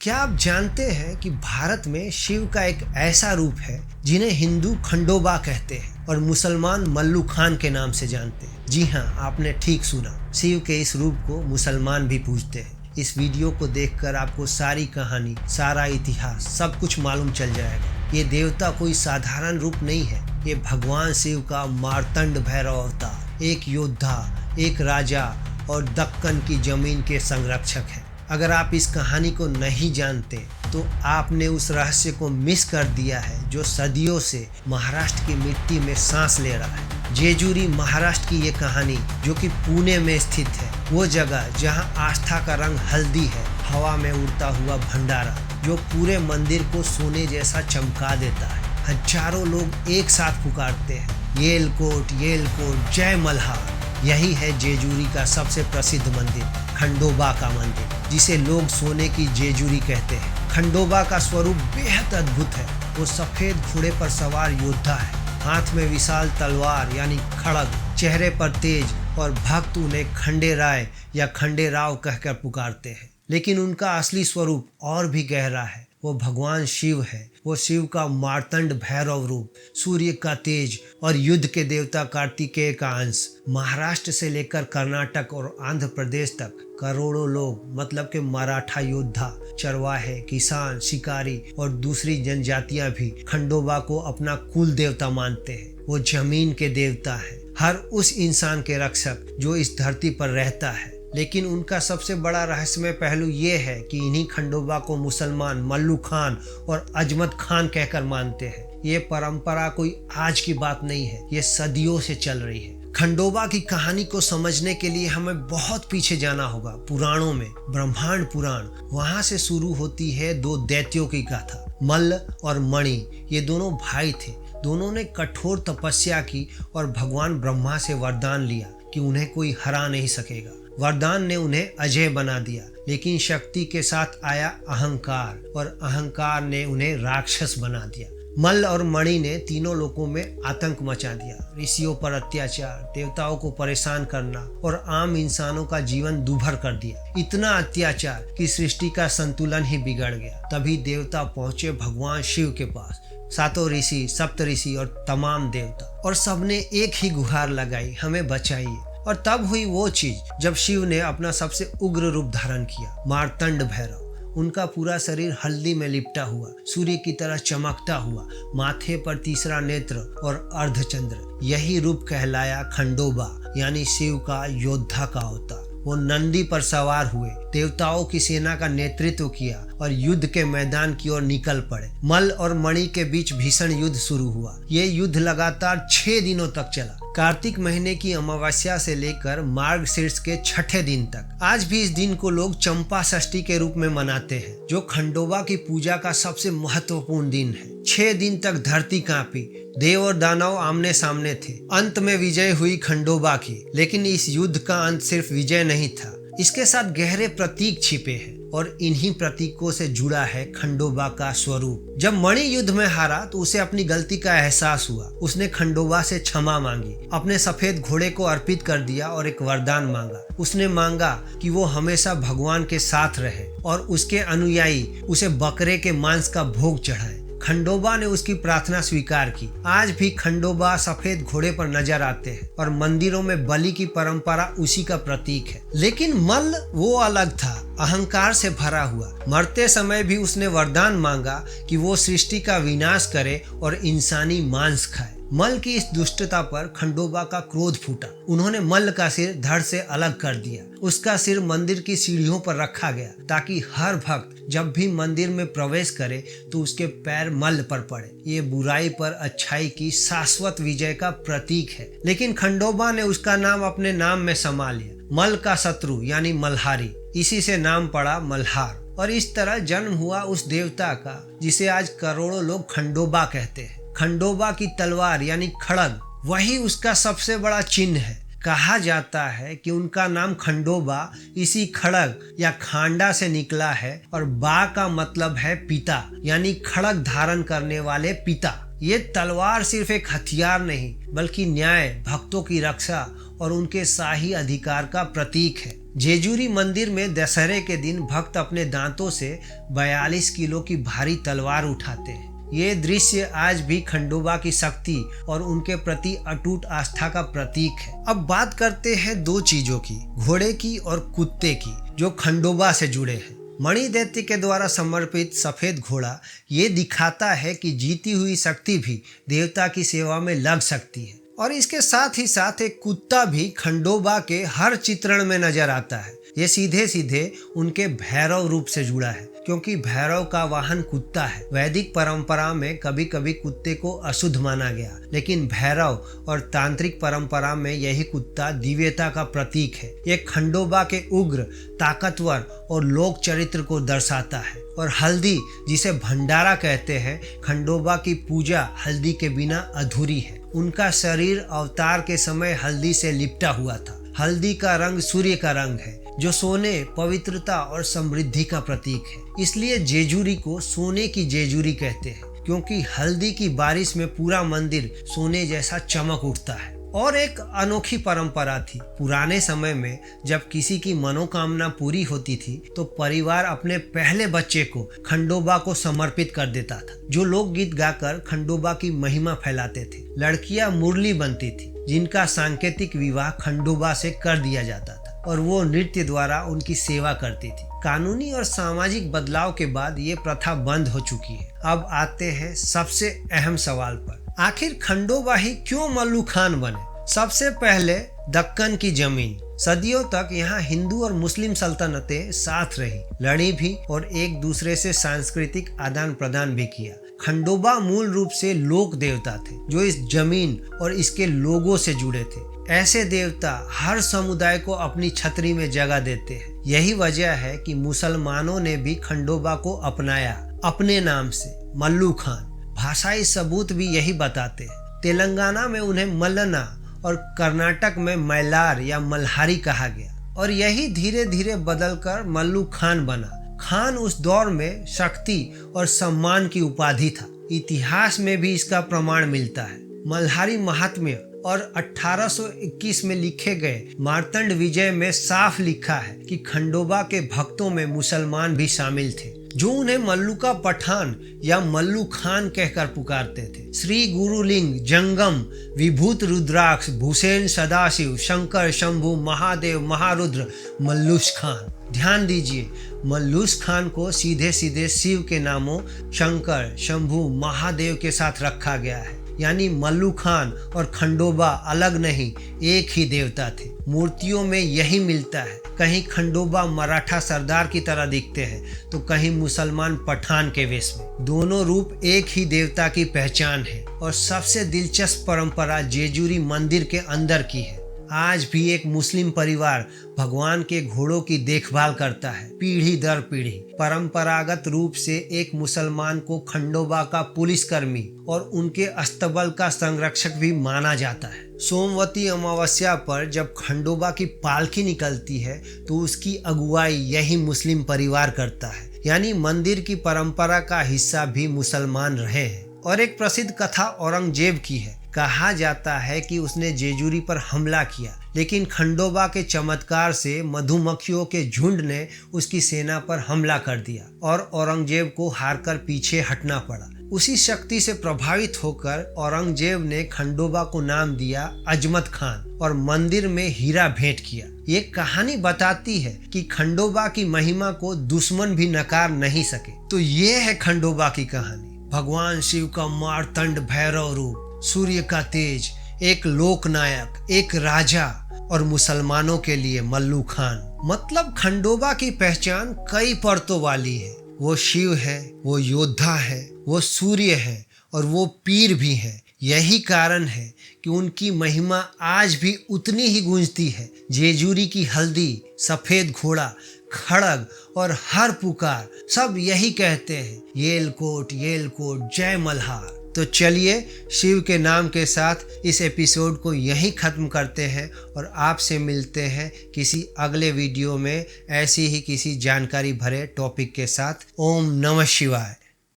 क्या आप जानते हैं कि भारत में शिव का एक ऐसा रूप है जिन्हें हिंदू खंडोबा कहते हैं और मुसलमान मल्लू खान के नाम से जानते हैं। जी हाँ, आपने ठीक सुना, शिव के इस रूप को मुसलमान भी पूजते हैं। इस वीडियो को देखकर आपको सारी कहानी, सारा इतिहास, सब कुछ मालूम चल जाएगा। ये देवता कोई साधारण रूप नहीं है, ये भगवान शिव का मार्तंड भैरव अवतार, एक योद्धा, एक राजा और दक्कन की जमीन के संरक्षक है। अगर आप इस कहानी को नहीं जानते तो आपने उस रहस्य को मिस कर दिया है जो सदियों से महाराष्ट्र की मिट्टी में सांस ले रहा है। जेजुरी महाराष्ट्र की ये कहानी, जो कि पुणे में स्थित है, वो जगह जहां आस्था का रंग हल्दी है, हवा में उड़ता हुआ भंडारा जो पूरे मंदिर को सोने जैसा चमका देता है। हजारों लोग एक साथ पुकारते हैं, येलकोट येलकोट, जय मल्हार। यही है जेजुरी का सबसे प्रसिद्ध मंदिर, खंडोबा का मंदिर, जिसे लोग सोने की जेजुरी कहते हैं। खंडोबा का स्वरूप बेहद अद्भुत है। वो सफेद घोड़े पर सवार योद्धा है, हाथ में विशाल तलवार यानी खड़ग, चेहरे पर तेज, और भक्त उन्हें खंडेराय या खंडेराव कहकर पुकारते हैं। लेकिन उनका असली स्वरूप और भी गहरा है। वो भगवान शिव है। वो शिव का मार्तंड भैरव रूप, सूर्य का तेज और युद्ध के देवता कार्तिकेय का अंश। महाराष्ट्र से लेकर कर्नाटक और आंध्र प्रदेश तक करोड़ों लोग, मतलब के मराठा योद्धा, चरवाहे, किसान, शिकारी और दूसरी जनजातियां भी खंडोबा को अपना कुल देवता मानते हैं। वो जमीन के देवता है, हर उस इंसान के रक्षक जो इस धरती पर रहता है। लेकिन उनका सबसे बड़ा रहस्यमय पहलू ये है कि इन्हीं खंडोबा को मुसलमान मल्लू खान और अजमत खान कहकर मानते हैं। ये परंपरा कोई आज की बात नहीं है, ये सदियों से चल रही है। खंडोबा की कहानी को समझने के लिए हमें बहुत पीछे जाना होगा, पुराणों में। ब्रह्मांड पुराण, वहां से शुरू होती है दो दैत्यों की गाथा। मल्ल और मणि, ये दोनों भाई थे। दोनों ने कठोर तपस्या की और भगवान ब्रह्मा से वरदान लिया कि उन्हें कोई हरा नहीं सकेगा। वरदान ने उन्हें अजय बना दिया, लेकिन शक्ति के साथ आया अहंकार, और अहंकार ने उन्हें राक्षस बना दिया। मल्ल और मणि ने तीनों लोकों में आतंक मचा दिया। ऋषियों पर अत्याचार, देवताओं को परेशान करना और आम इंसानों का जीवन दूभर कर दिया। इतना अत्याचार कि सृष्टि का संतुलन ही बिगड़ गया। तभी देवता पहुंचे भगवान शिव के पास। सातों ऋषि, सप्तऋषि और तमाम देवता, और सबने एक ही गुहार लगाई, हमें बचाइए। और तब हुई वो चीज जब शिव ने अपना सबसे उग्र रूप धारण किया, मार्तंड भैरव। उनका पूरा शरीर हल्दी में लिपटा हुआ, सूर्य की तरह चमकता हुआ, माथे पर तीसरा नेत्र और अर्धचंद्र। यही रूप कहलाया खंडोबा, यानी शिव का योद्धा का अवतार। वो नंदी पर सवार हुए, देवताओं की सेना का नेतृत्व किया और युद्ध के मैदान की ओर निकल पड़े। मल्ल और मणि के बीच भीषण युद्ध शुरू हुआ। ये युद्ध लगातार 6 दिनों तक चला, कार्तिक महीने की अमावस्या से लेकर मार्गशीर्ष के 6ठे दिन तक। आज भी इस दिन को लोग चंपा षष्ठी के रूप में मनाते हैं, जो खंडोबा की पूजा का सबसे महत्वपूर्ण दिन है। 6 दिन तक धरती कांपी, देव और दानव आमने सामने थे। अंत में विजय हुई खंडोबा की। लेकिन इस युद्ध का अंत सिर्फ विजय नहीं था, इसके साथ गहरे प्रतीक छिपे हैं, और इन्हीं प्रतीकों से जुड़ा है खंडोबा का स्वरूप। जब मणि युद्ध में हारा तो उसे अपनी गलती का एहसास हुआ। उसने खंडोबा से क्षमा मांगी, अपने सफेद घोड़े को अर्पित कर दिया और एक वरदान मांगा। उसने मांगा कि वो हमेशा भगवान के साथ रहे और उसके अनुयायी उसे बकरे के मांस का भोग चढ़ाए। खंडोबा ने उसकी प्रार्थना स्वीकार की। आज भी खंडोबा सफेद घोड़े पर नजर आते हैं और मंदिरों में बलि की परंपरा उसी का प्रतीक है। लेकिन मल्ल वो अलग था, अहंकार से भरा हुआ। मरते समय भी उसने वरदान मांगा कि वो सृष्टि का विनाश करे और इंसानी मांस खाए। मल्ल की इस दुष्टता पर खंडोबा का क्रोध फूटा। उन्होंने मल्ल का सिर धड़ से अलग कर दिया। उसका सिर मंदिर की सीढ़ियों पर रखा गया, ताकि हर भक्त जब भी मंदिर में प्रवेश करे तो उसके पैर मल्ल पर पड़े। ये बुराई पर अच्छाई की शाश्वत विजय का प्रतीक है। लेकिन खंडोबा ने उसका नाम अपने नाम में समा लिया। मल्ल का शत्रु यानी मल्हारी, इसी से नाम पड़ा मल्हार। और इस तरह जन्म हुआ उस देवता का जिसे आज करोड़ों लोग खंडोबा कहते हैं। खंडोबा की तलवार यानी खड़ग, वही उसका सबसे बड़ा चिन्ह है। कहा जाता है कि उनका नाम खंडोबा इसी खड़ग या खांडा से निकला है, और बा का मतलब है पिता, यानी खड़ग धारण करने वाले पिता। ये तलवार सिर्फ एक हथियार नहीं, बल्कि न्याय, भक्तों की रक्षा और उनके शाही अधिकार का प्रतीक है। जेजुरी मंदिर में दशहरे के दिन भक्त अपने दांतों से 42 किलो की भारी तलवार उठाते हैं। ये दृश्य आज भी खंडोबा की शक्ति और उनके प्रति अटूट आस्था का प्रतीक है। अब बात करते हैं दो चीजों की, घोड़े की और कुत्ते की, जो खंडोबा से जुड़े हैं। मणिदैत्य के द्वारा समर्पित सफेद घोड़ा ये दिखाता है कि जीती हुई शक्ति भी देवता की सेवा में लग सकती है। और इसके साथ ही साथ एक कुत्ता भी खंडोबा के हर चित्रण में नजर आता है। ये सीधे सीधे उनके भैरव रूप से जुड़ा है, क्योंकि भैरव का वाहन कुत्ता है। वैदिक परंपरा में कभी कभी कुत्ते को अशुद्ध माना गया, लेकिन भैरव और तांत्रिक परंपरा में यही कुत्ता दिव्यता का प्रतीक है। ये खंडोबा के उग्र, ताकतवर और लोक चरित्र को दर्शाता है। और हल्दी, जिसे भंडारा कहते हैं, खंडोबा की पूजा हल्दी के बिना अधूरी है। उनका शरीर अवतार के समय हल्दी से लिपटा हुआ था। हल्दी का रंग सूर्य का रंग है, जो सोने, पवित्रता और समृद्धि का प्रतीक है। इसलिए जेजुरी को सोने की जेजुरी कहते हैं, क्योंकि हल्दी की बारिश में पूरा मंदिर सोने जैसा चमक उठता है। और एक अनोखी परंपरा थी। पुराने समय में जब किसी की मनोकामना पूरी होती थी तो परिवार अपने पहले बच्चे को खंडोबा को समर्पित कर देता था, जो लोकगीत गाकर खंडोबा की महिमा फैलाते थे। लड़कियां मुरली बनती थी, जिनका सांकेतिक विवाह खंडोबा से कर दिया जाता था, और वो नृत्य द्वारा उनकी सेवा करती थी। कानूनी और सामाजिक बदलाव के बाद ये प्रथा बंद हो चुकी है। अब आते हैं सबसे अहम सवाल पर, आखिर खंडोबा ही क्यों मल्लू खान बने? सबसे पहले दक्कन की जमीन। सदियों तक यहाँ हिंदू और मुस्लिम सल्तनतें साथ रही, लड़ी भी और एक दूसरे से सांस्कृतिक आदान प्रदान भी किया। खंडोबा मूल रूप से लोक देवता थे, जो इस जमीन और इसके लोगों से जुड़े थे। ऐसे देवता हर समुदाय को अपनी छतरी में जगह देते हैं। यही वजह है कि मुसलमानों ने भी खंडोबा को अपनाया अपने नाम से, मल्लू खान। भाषाई सबूत भी यही बताते हैं। तेलंगाना में उन्हें मल्लना और कर्नाटक में मैलार या मल्हारी कहा गया, और यही धीरे धीरे बदलकर मल्लू खान बना। खान उस दौर में शक्ति और सम्मान की उपाधि था। इतिहास में भी इसका प्रमाण मिलता है। मल्हारी महात्म्य और 1821 में लिखे गए मार्तंड विजय में साफ लिखा है कि खंडोबा के भक्तों में मुसलमान भी शामिल थे, जो उन्हें मल्लू का पठान या मल्लू खान कहकर पुकारते थे। श्री गुरुलिंग, जंगम, विभूत रुद्राक्ष, भूषण सदाशिव, शंकर, शंभु, महादेव, महारुद्र, मल्लूस खान। ध्यान दीजिए, मल्लूस खान को सीधे सीधे शिव के नामों शंकर, शंभु, महादेव के साथ रखा गया है। यानी मल्लू खान और खंडोबा अलग नहीं, एक ही देवता थे। मूर्तियों में यही मिलता है। कहीं खंडोबा मराठा सरदार की तरह दिखते हैं तो कहीं मुसलमान पठान के वेश में। दोनों रूप एक ही देवता की पहचान है। और सबसे दिलचस्प परंपरा जेजुरी मंदिर के अंदर की है। आज भी एक मुस्लिम परिवार भगवान के घोड़ों की देखभाल करता है, पीढ़ी दर पीढ़ी। परंपरागत रूप से एक मुसलमान को खंडोबा का पुलिसकर्मी और उनके अस्तबल का संरक्षक भी माना जाता है। सोमवती अमावस्या पर जब खंडोबा की पालकी निकलती है तो उसकी अगुवाई यही मुस्लिम परिवार करता है। यानी मंदिर की परंपरा का हिस्सा भी मुसलमान रहे हैं। और एक प्रसिद्ध कथा औरंगजेब की है। कहा जाता है कि उसने जेजुरी पर हमला किया, लेकिन खंडोबा के चमत्कार से मधुमक्खियों के झुंड ने उसकी सेना पर हमला कर दिया और औरंगजेब को हारकर पीछे हटना पड़ा। उसी शक्ति से प्रभावित होकर औरंगजेब ने खंडोबा को नाम दिया अजमत खान और मंदिर में हीरा भेंट किया। ये कहानी बताती है कि खंडोबा की महिमा को दुश्मन भी नकार नहीं सके। तो ये है खंडोबा की कहानी। भगवान शिव का मार्तंड भैरव रूप, सूर्य का तेज, एक लोकनायक, एक राजा और मुसलमानों के लिए मल्लू खान। मतलब खंडोबा की पहचान कई परतों वाली है। वो शिव है, वो योद्धा है, वो सूर्य है और वो पीर भी है। यही कारण है कि उनकी महिमा आज भी उतनी ही गूंजती है। जेजुरी की हल्दी, सफेद घोड़ा, खड़ग और हर पुकार सब यही कहते हैं, येलकोट येलकोट, जय मल्हार। तो चलिए शिव के नाम के साथ इस एपिसोड को यहीं ख़त्म करते हैं और आपसे मिलते हैं किसी अगले वीडियो में ऐसी ही किसी जानकारी भरे टॉपिक के साथ। ओम नमः शिवाय।